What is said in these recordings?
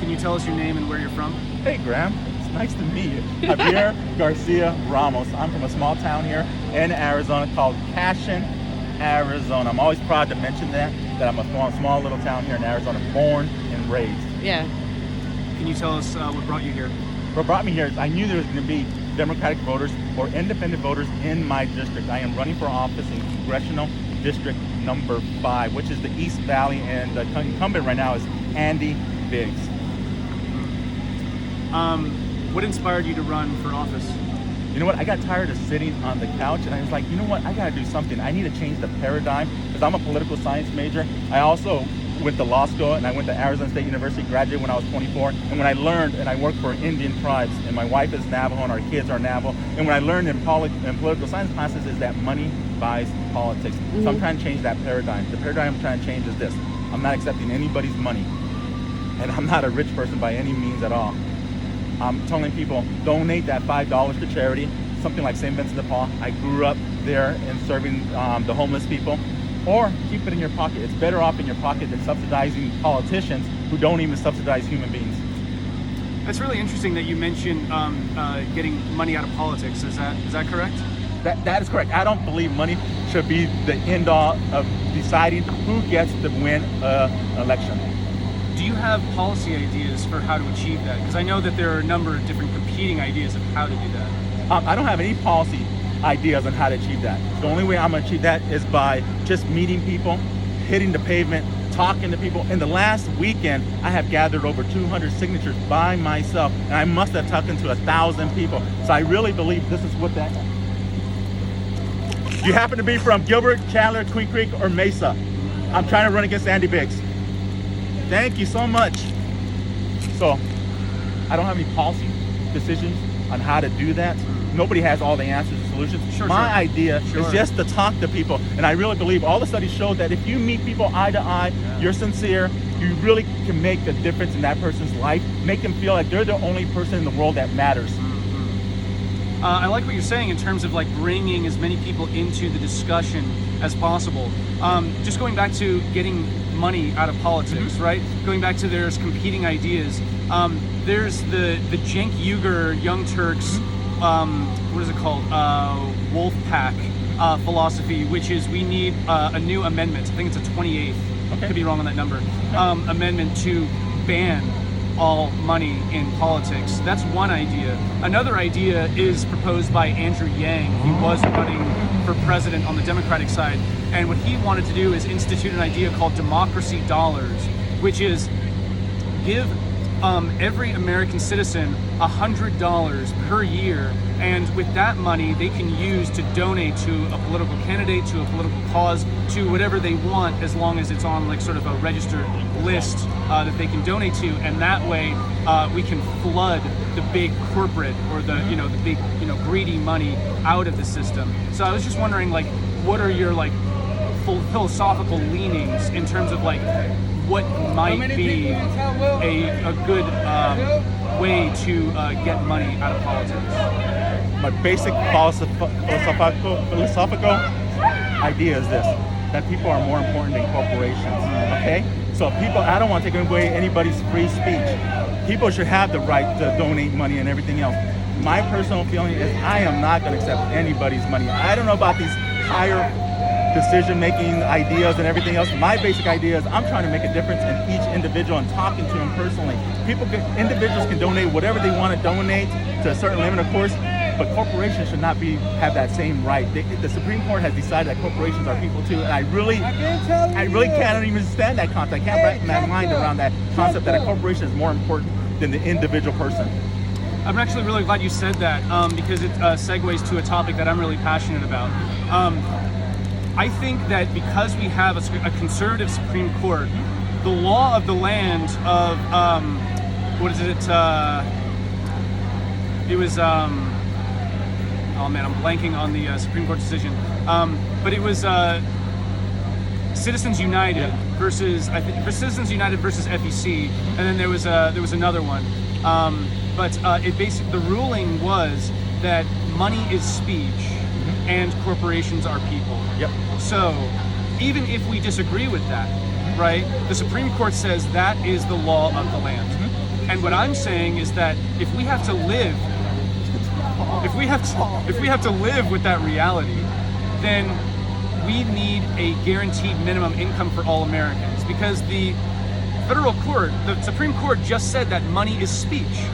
Can you tell us your name and where you're from? Hey, Graham. It's nice to meet you. Javier, Garcia, Ramos. I'm from a small town here in Arizona called Cashin, Arizona. I'm always proud to mention that I'm a small little town here in Arizona, born and raised. Yeah. Can you tell us what brought you here? What brought me here is I knew there was going to be Democratic voters or independent voters in my district. I am running for office in Congressional District number 5, which is the East Valley, and the incumbent right now is Andy Biggs. What inspired you to run for office? You know what? I got tired of sitting on the couch, and I was like, you know what? I got to do something. I need to change the paradigm because I'm a political science major. I also went to law school, and I went to Arizona State University, graduated when I was 24. And when I learned, and I worked for Indian tribes, and my wife is Navajo, and our kids are Navajo. And when I learned in political science classes is that money buys politics. So I'm trying to change that paradigm. The paradigm I'm trying to change is this. I'm not accepting anybody's money, and I'm not a rich person by any means at all. I'm telling people, donate that $5 to charity, something like St. Vincent de Paul. I grew up there in serving the homeless people. Or keep it in your pocket. It's better off in your pocket than subsidizing politicians who don't even subsidize human beings. That's really interesting that you mentioned getting money out of politics. Is that correct? That is correct. I don't believe money should be the end all of deciding who gets to win an election. Do you have policy ideas for how to achieve that? Because I know that there are a number of different competing ideas of how to do that. I don't have any policy ideas on how to achieve that. The only way I'm going to achieve that is by just meeting people, hitting the pavement, talking to people. In the last weekend, I have gathered over 200 signatures by myself, and I must have talked to 1,000 people. So I really believe this is what that. You happen to be from Gilbert, Chandler, Queen Creek, or Mesa? I'm trying to run against Andy Biggs. Thank you so much. So I don't have any policy decisions on how to do that. Nobody has all the answers and solutions. My idea is just to talk to people. And I really believe all the studies show that if you meet people eye to eye, you're sincere, you really can make a difference in that person's life, make them feel like they're the only person in the world that matters. I like what you're saying in terms of like bringing as many people into the discussion as possible. Just going back to getting money out of politics, right? Going back to there's competing ideas. There's the Cenk Uygur Young Turks, what is it called? Wolf Pack philosophy, which is we need a new amendment. I think it's a 28th. Okay. Could be wrong on that number. Amendment to ban all money in politics. That's one idea. Another idea is proposed by Andrew Yang. He was running for president on the Democratic side, and what he wanted to do is institute an idea called democracy dollars, which is give every American citizen $100 per year, and with that money they can use to donate to a political candidate, to a political cause, to whatever they want, as long as it's on like sort of a registered list that they can donate to, and that way we can flood the big corporate or the the big greedy money out of the system. So I was just wondering, like, what are your like philosophical leanings in terms of like what might be a good way to get money out of politics? My basic philosophical idea is this, that people are more important than corporations, okay? So I don't want to take away anybody's free speech. People should have the right to donate money and everything else. My personal feeling is I am not going to accept anybody's money. I don't know about these higher decision-making ideas and everything else. My basic idea is I'm trying to make a difference in each individual and talking to them personally. Individuals can donate whatever they want to donate to a certain limit, of course, but corporations should not have that same right. The Supreme Court has decided that corporations are people too, and I really can't even stand that concept. I can't wrap my mind around that concept that a corporation is more important than the individual person. I'm actually really glad you said that because it segues to a topic that I'm really passionate about. I think that because we have a conservative Supreme Court, the law of the land of what is it? It was oh man, I'm blanking on the Supreme Court decision. But it was Citizens United versus Citizens United versus FEC, and then there was another one. But it basically, the ruling was that money is speech and corporations are people. Yep. So even if we disagree with that, right, the Supreme Court says that is the law of the land. And what I'm saying is that if we have to live with that reality, then we need a guaranteed minimum income for all Americans, because the federal court, the Supreme Court just said that money is speech.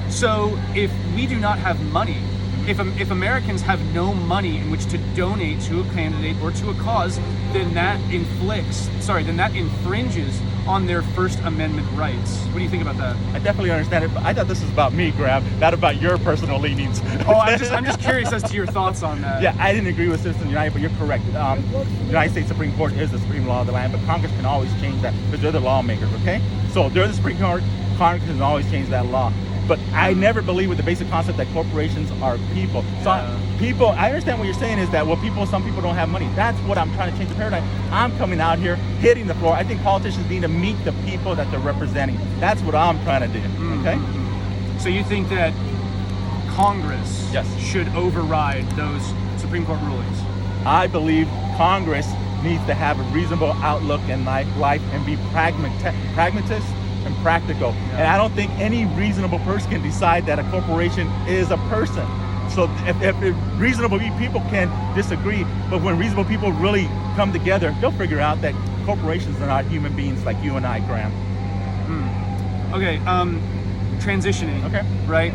So if we do not have money, if Americans have no money in which to donate to a candidate or to a cause, then that infringes on their First Amendment rights. What do you think about that? I definitely understand it, but I thought this was about me, Graham, not about your personal leanings. Oh, I'm just curious as to your thoughts on that. Yeah, I didn't agree with Citizens United, but you're correct. The United States Supreme Court is the supreme law of the land, but Congress can always change that because they're the lawmakers, okay? So they're the Supreme Court, Congress can always change that law. But I never believe with the basic concept that corporations are people. So I understand what you're saying is that, well, some people don't have money. That's what I'm trying to change the paradigm. I'm coming out here, hitting the floor. I think politicians need to meet the people that they're representing. That's what I'm trying to do, okay? So you think that Congress should override those Supreme Court rulings? I believe Congress needs to have a reasonable outlook in life and be pragmatist and practical. And I don't think any reasonable person can decide that a corporation is a person. So if reasonable people can disagree, but when reasonable people really come together, they'll figure out that corporations are not human beings like you and I, Graham. Okay, transitioning. Okay. Right?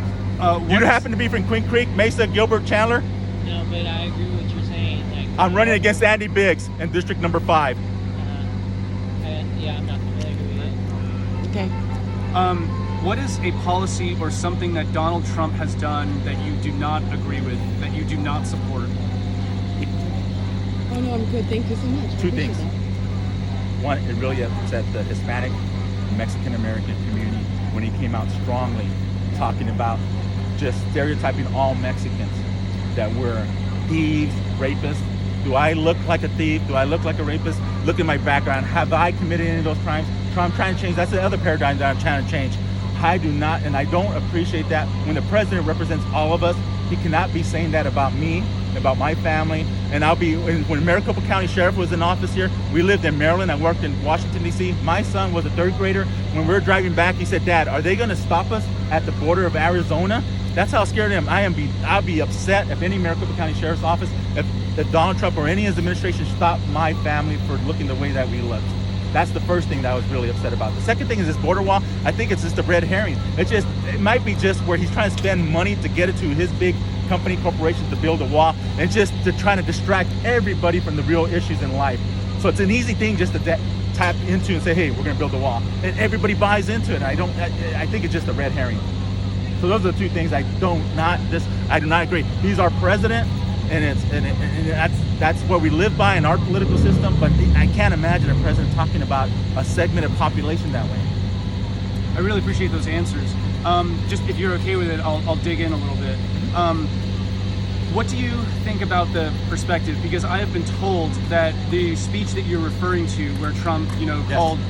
You happen to be from Queen Creek, Mesa, Gilbert, Chandler? No, but I agree with what you're saying. I'm running against Andy Biggs in District Number 5. Yeah, I'm not familiar with it. Okay. What is a policy or something that Donald Trump has done that you do not agree with, that you do not support? Oh no, I'm good. Thank you so much. Two things. One, it really upset the Hispanic, Mexican American community when he came out strongly talking about just stereotyping all Mexicans that we're thieves, rapists. Do I look like a thief? Do I look like a rapist? Look at my background. Have I committed any of those crimes? So I'm trying to change. That's the other paradigm that I'm trying to change. I do not, and I don't appreciate that. When the president represents all of us, he cannot be saying that about me, about my family. And when Maricopa County Sheriff was in office here, we lived in Maryland. I worked in Washington, D.C. My son was a third grader. When we were driving back, he said, "Dad, are they going to stop us at the border of Arizona?" That's how scared I am. I'll be upset if any Maricopa County Sheriff's Office, if Donald Trump or any of his administration stopped my family for looking the way that we looked. That's the first thing that I was really upset about. The second thing is this border wall. I think it's just a red herring. It might be just where he's trying to spend money to get it to his big corporations to build a wall, and just to try to distract everybody from the real issues in life. So it's an easy thing just to tap into and say, hey, we're going to build a wall. And everybody buys into it. I think it's just a red herring. So those are the two things I do not agree. He's our president, and that's what we live by in our political system. But I can't imagine a president talking about a segmented population that way. I really appreciate those answers. Just if you're okay with it, I'll dig in a little bit. What do you think about the perspective? Because I have been told that the speech that you're referring to, where Trump, called,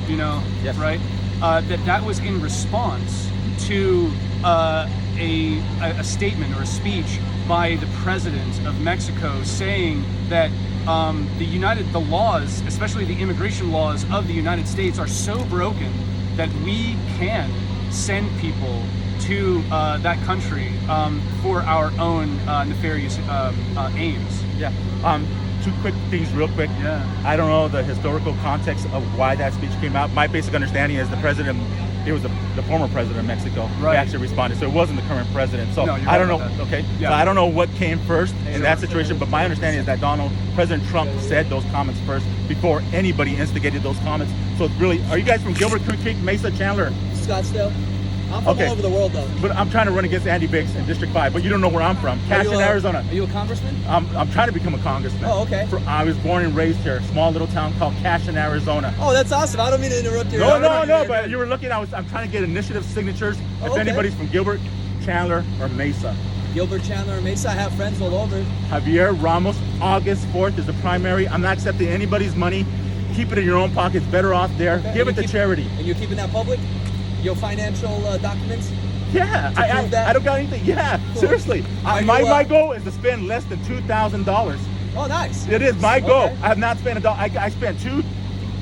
right, that was in response to a statement or a speech by the president of Mexico saying that the laws, especially the immigration laws of the United States, are so broken that we can send people to that country for our own nefarious aims. Yeah. Two quick things real quick. Yeah. I don't know the historical context of why that speech came out. My basic understanding is it was the former president of Mexico who actually responded. So it wasn't the current president. So I don't know. Okay. Yeah. So I don't know what came first in that situation, but my understanding is that President Trump said those comments first before anybody instigated those comments. So it's really, are you guys from Gilbert Creek, Mesa, Chandler? Scottsdale. I'm from all over the world, though. But I'm trying to run against Andy Biggs in District 5, but you don't know where I'm from. Cashton, Arizona. Are you a congressman? I'm trying to become a congressman. Oh, okay. I was born and raised here, a small little town called Cashton, Arizona. Oh, that's awesome. I don't mean to interrupt you. No, but you were looking, I'm trying to get initiative signatures if anybody's from Gilbert, Chandler, or Mesa. Gilbert, Chandler, or Mesa, I have friends all over. Javier, Ramos, August 4th is the primary. I'm not accepting anybody's money. Keep it in your own pockets, better off there. Okay. Give it to charity. And you're keeping that public? Your financial documents? Yeah, I don't got anything. Yeah, cool. Seriously. My goal is to spend less than $2,000. Oh, nice. It is my goal. I have not spent $1. I spent 2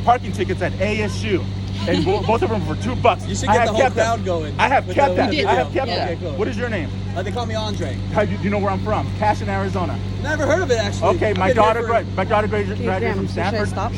parking tickets at ASU. and both of them for $2. You should I get have the whole kept them. crowd going. I have with kept the- that. with the I have video. kept Okay, that. cool. What is your name? They call me Andre. How do you know where I'm from? Cashin, Arizona. Never heard of it actually. Okay, I've my been daughter here graduated Graham, from should I Stanford. stop?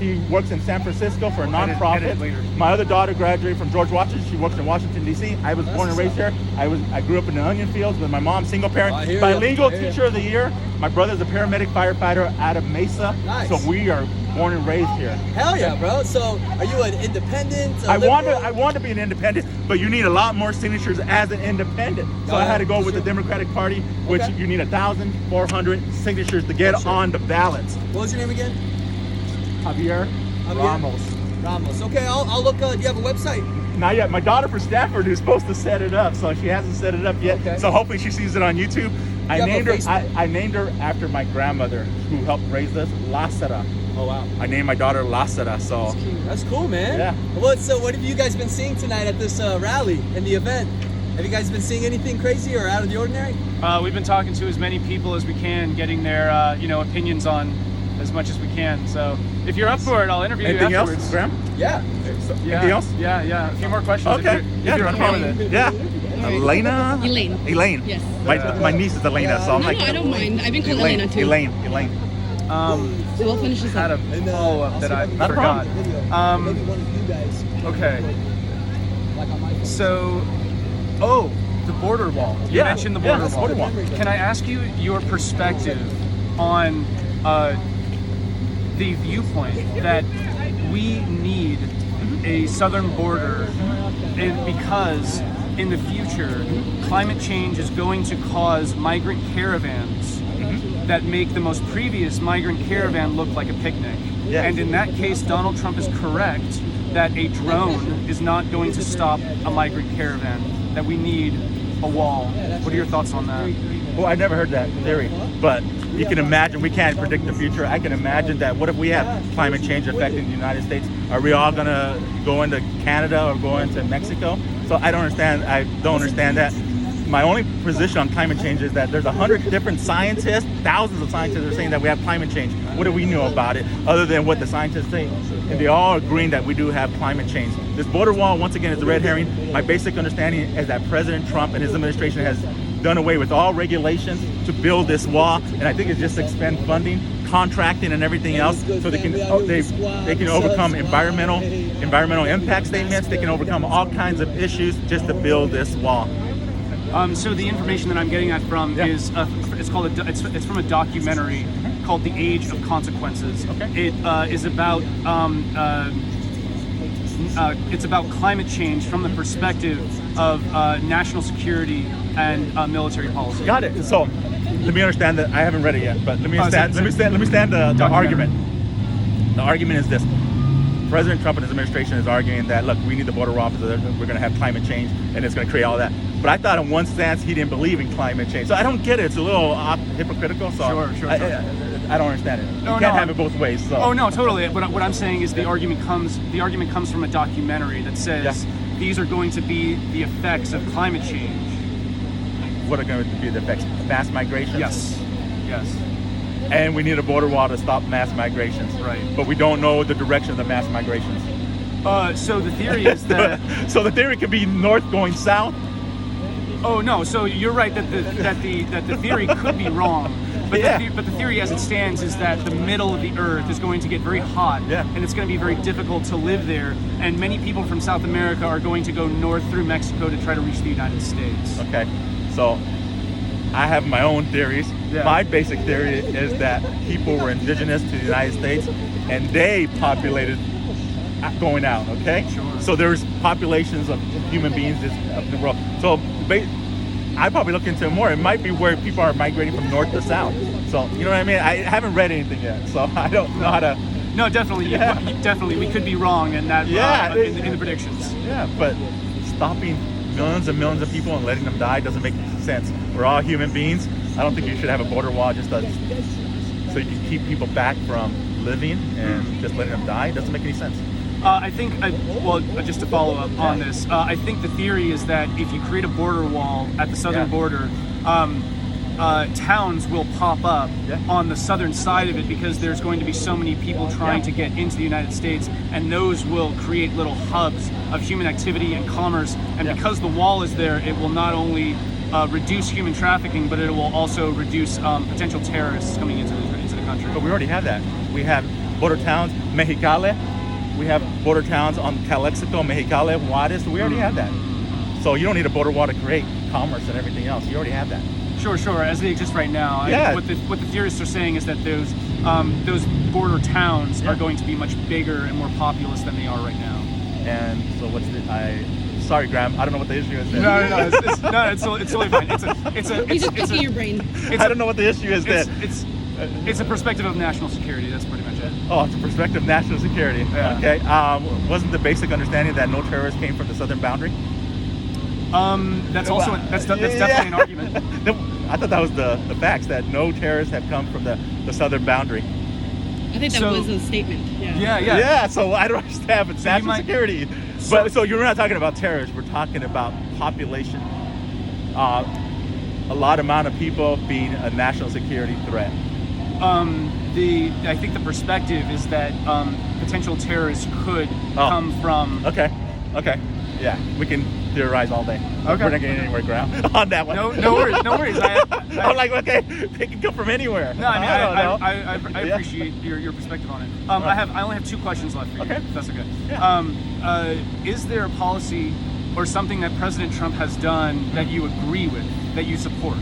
She works in San Francisco for a Edit nonprofit. later. My other daughter graduated from George Washington. She works in Washington D.C. I was born and raised here. I grew up in the onion fields with my mom, single parent, I hear ya. bilingual I hear ya. teacher of the year. My brother's a paramedic firefighter out of Mesa. Nice. So we are born and raised here. Hell yeah, bro. So are you an independent? I want to be an independent, but you need a lot more signatures as an independent. So I had to go with the Democratic Party, which Okay. you need 1,400 signatures to get Oh, shit. on the ballots. What was your name again? Javier Ramos. Ramos. Okay, I'll look. Do you have a website? Not yet. My daughter from Stanford is supposed to set it up, so she hasn't set it up yet. Okay. So hopefully she sees it on YouTube. I have a named her. Facebook? I named her after my grandmother, who helped raise us, Lázara. Oh wow. I named my daughter Lázara. So That's cool, man. Yeah. What have you guys been seeing tonight at this rally and the event? Have you guys been seeing anything crazy or out of the ordinary? We've been talking to as many people as we can, getting their opinions on as much as we can. So if you're up for it, I'll interview anything you else, afterwards. Graham? Yeah. Yeah. Anything else? Yeah. A few more questions. Okay. If you're okay with it. Yeah. Elena. Elaine. Yes. My niece is Elena, so I'm No, like. I don't mind. I've been called Elaine. Elena too. Elaine. So we'll finish this Had up. a follow-up that I Not a forgot. problem. Maybe one of you guys. Okay. Like on my phone. So, the border wall. You Yeah, mentioned the yeah, border that's wall. border wall. Can I ask you your perspective on the viewpoint that we need a southern border, and because in the future climate change is going to cause migrant caravans that make the most previous migrant caravan look like a picnic. Yeah. And in that case, Donald Trump is correct that a drone is not going to stop a migrant caravan, that we need a wall. What are your thoughts on that? Well, I never heard that theory, but you can imagine, we can't predict the future. I can imagine that what if we have climate change affecting the United States? Are we all gonna go into Canada or go into Mexico? So I don't understand that. My only position on climate change is that there's 100 different scientists, thousands of scientists are saying that we have climate change. What do we know about it other than what the scientists say? And they all agreeing that we do have climate change. This border wall, once again, is the red herring. My basic understanding is that President Trump and his administration has done away with all regulations to build this wall, and I think it's just to expend funding, contracting, and everything else, so they can overcome environmental impact statements. They can overcome all kinds of issues just to build this wall. So the information that I'm getting that from is it's from a documentary called The Age of Consequences. Okay. It is about it's about climate change from the perspective of national security and military policy. Got it. So let me understand that. I haven't read it yet, but let me understand the argument. The argument is this: President Trump and his administration is arguing that, look, we need the border wall because we're going to have climate change and it's going to create all that. But I thought in one stance he didn't believe in climate change. So I don't get it. It's a little hypocritical. So Sure. I don't understand it. You can't have it both ways. So. Oh no, totally. But what I'm saying is the argument comes from a documentary that says these are going to be the effects of climate change. What are going to be the effects? Mass migration? Yes. And we need a border wall to stop mass migrations. Right. But we don't know the direction of the mass migrations. So the theory is that. So the theory could be north going south. Oh no, so you're right that the theory could be wrong, but but the theory as it stands is that the middle of the earth is going to get very hot, and it's going to be very difficult to live there, and many people from South America are going to go north through Mexico to try to reach the United States. Okay, so I have my own theories. Yeah. My basic theory is that people were indigenous to the United States, and they populated going out, okay? Sure. So there's populations of human beings of the world. So I probably look into it more. It might be where people are migrating from north to south. So, you know what I mean? I haven't read anything yet, so I don't know how to... No, definitely. Definitely. We could be wrong in that in the predictions. Yeah, but stopping millions and millions of people and letting them die doesn't make sense. We're all human beings. I don't think you should have a border wall just so you can keep people back from living and just letting them die. It doesn't make any sense. I think, just to follow up on this, I think the theory is that if you create a border wall at the southern border, towns will pop up Yeah. on the southern side of it because there's going to be so many people trying to get into the United States, and those will create little hubs of human activity and commerce. And Yeah. because the wall is there, it will not only reduce human trafficking, but it will also reduce potential terrorists coming into the country. But we already have that. We have border towns, Mexicali. We have border towns on Calexico, Mexicali, Juarez. We already have that. So you don't need a border wall to create commerce and everything else. You already have that. Sure. As they exist right now, Yeah. what the theorists are saying is that those border towns are going to be much bigger and more populous than they are right now. And so sorry, Graham, I don't know what the issue is there. No, it's totally fine. He's just picking your brain. I don't know what the issue is there. It's a perspective of national security. That's pretty much it. Oh, it's a perspective of national security. Yeah. Okay. Wasn't the basic understanding that no terrorists came from the southern boundary? That's definitely an argument. I thought that was the facts, that no terrorists have come from the southern boundary. I think that was a statement. Yeah. Yeah. So I don't understand, but national security. So you're not talking about terrorists, we're talking about population. A lot amount of people being a national security threat. I think the perspective is that potential terrorists could come from. Okay. Yeah, we can theorize all day. Okay. We're not getting anywhere, Graham, on that one. No worries. I'm like, okay, they can come from anywhere. No, I mean, don't know. I Yeah. appreciate your perspective on it. Right. I only have 2 questions left for you. Okay. If that's okay. Yeah. Is there a policy or something that President Trump has done that you agree with, that you support?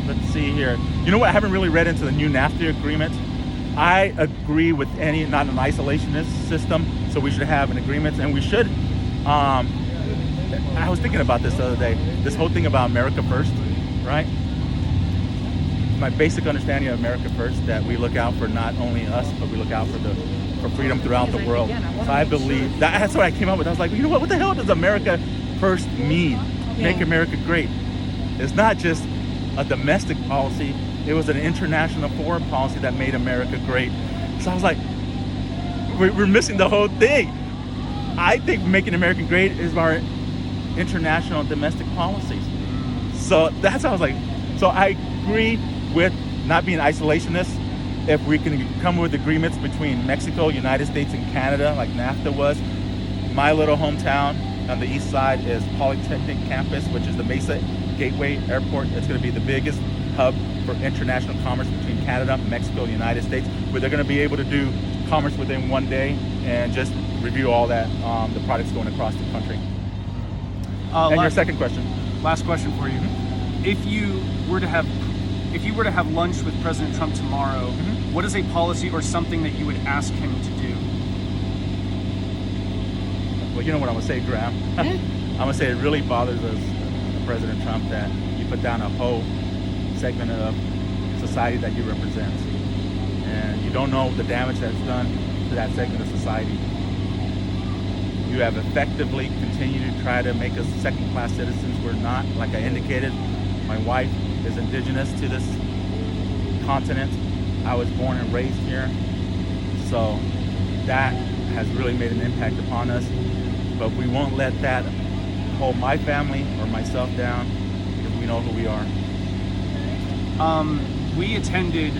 Let's see here. You know what? I haven't really read into the new NAFTA agreement. I agree with not an isolationist system, so we should have an agreement, and we should. I was thinking about this the other day. This whole thing about America first, right? My basic understanding of America first, that we look out for not only us, but we look out for freedom throughout the world. So I believe that's what I came up with. I was like, you know what the hell does America first mean? Make America great. It's not just a domestic policy. It was an international foreign policy that made America great. So I was like, we're missing the whole thing. I think making America great is our international and domestic policies. So that's how I was like, so I agree with not being isolationist. If we can come with agreements between Mexico, United States, and Canada, like NAFTA was. My little hometown on the east side is Polytechnic Campus, which is the Mesa Gateway Airport. It's going to be the biggest hub for international commerce between Canada, Mexico, and the United States, where they're going to be able to do commerce within one day and just review all that, the products going across the country. And your second question. Last question for you. If you were to have lunch with President Trump tomorrow, what is a policy or something that you would ask him to do? Well, you know what I'm gonna say, Graham. I'm gonna say it really bothers us, President Trump, that you put down a whole segment of society that you represent, and you don't know the damage that's done to that segment of society. You have effectively continued to try to make us second-class citizens. We're not. Like I indicated, my wife is indigenous to this continent. I was born and raised here. So that has really made an impact upon us. But we won't let that hold my family or myself down, because we know who we are. We attended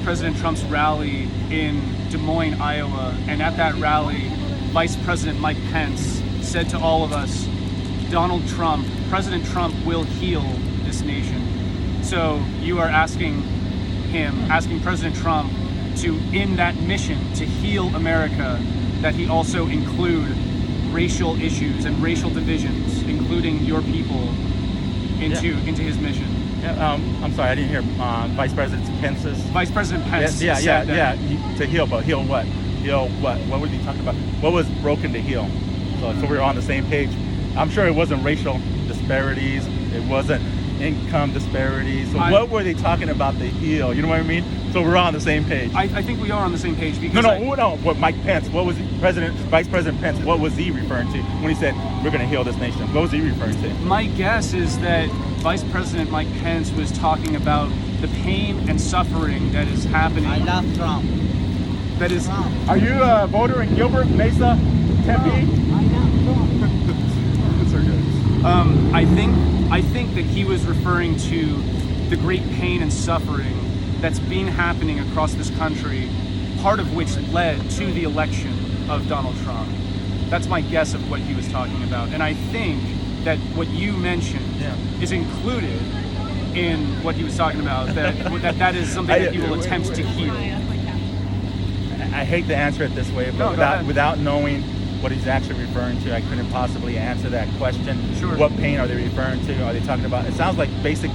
President Trump's rally in Des Moines, Iowa, and at that rally, Vice President Mike Pence said to all of us, President Trump will heal this nation. So you are asking President Trump to, in that mission to heal America, that he also include racial issues and racial divisions, including your people, into his mission. Yeah, I'm sorry, I didn't hear Vice President Pence's. Vice President Pence said yeah. To heal, but heal what? Heal what? What was he talking about? What was broken to heal? So we're on the same page. I'm sure it wasn't racial disparities. It wasn't income disparities. So what were they talking about to heal? You know what I mean? So we're on the same page. I think we are on the same page because no. What Mike Pence? What was Vice President Pence? What was he referring to when he said we're going to heal this nation? What was he referring to? My guess is that Vice President Mike Pence was talking about the pain and suffering that is happening. I love Trump. That is. Are you a voter in Gilbert, Mesa, Tempe? I love Trump. I think that he was referring to the great pain and suffering that's been happening across this country, part of which led to the election of Donald Trump. That's my guess of what he was talking about. And I think that what you mentioned is included in what he was talking about, that is something that he will attempt to heal. I hate to answer it this way, but without knowing what he's actually referring to, I couldn't possibly answer that question. Sure. What pain are they referring to? Are they talking about? It sounds like basic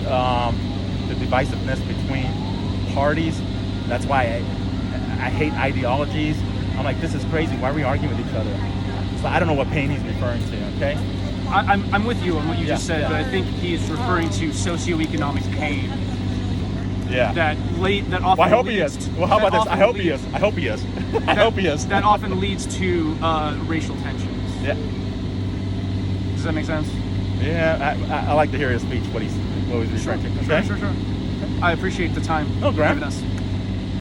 the divisiveness between parties. That's why I hate ideologies. I'm like, this is crazy. Why are we arguing with each other? So I don't know what pain he's referring to. Okay. I'm with you on what you just said, but I think he is referring to socioeconomic pain. Yeah. That often. Well, I hope he is. Well, how about this? I hope he is. I hope he is. I hope he is. That often leads to racial tensions. Yeah. Does that make sense? Yeah. I like to hear his speech. What he's referring to. Okay? Sure. I appreciate the time. Oh, Graham. Giving us.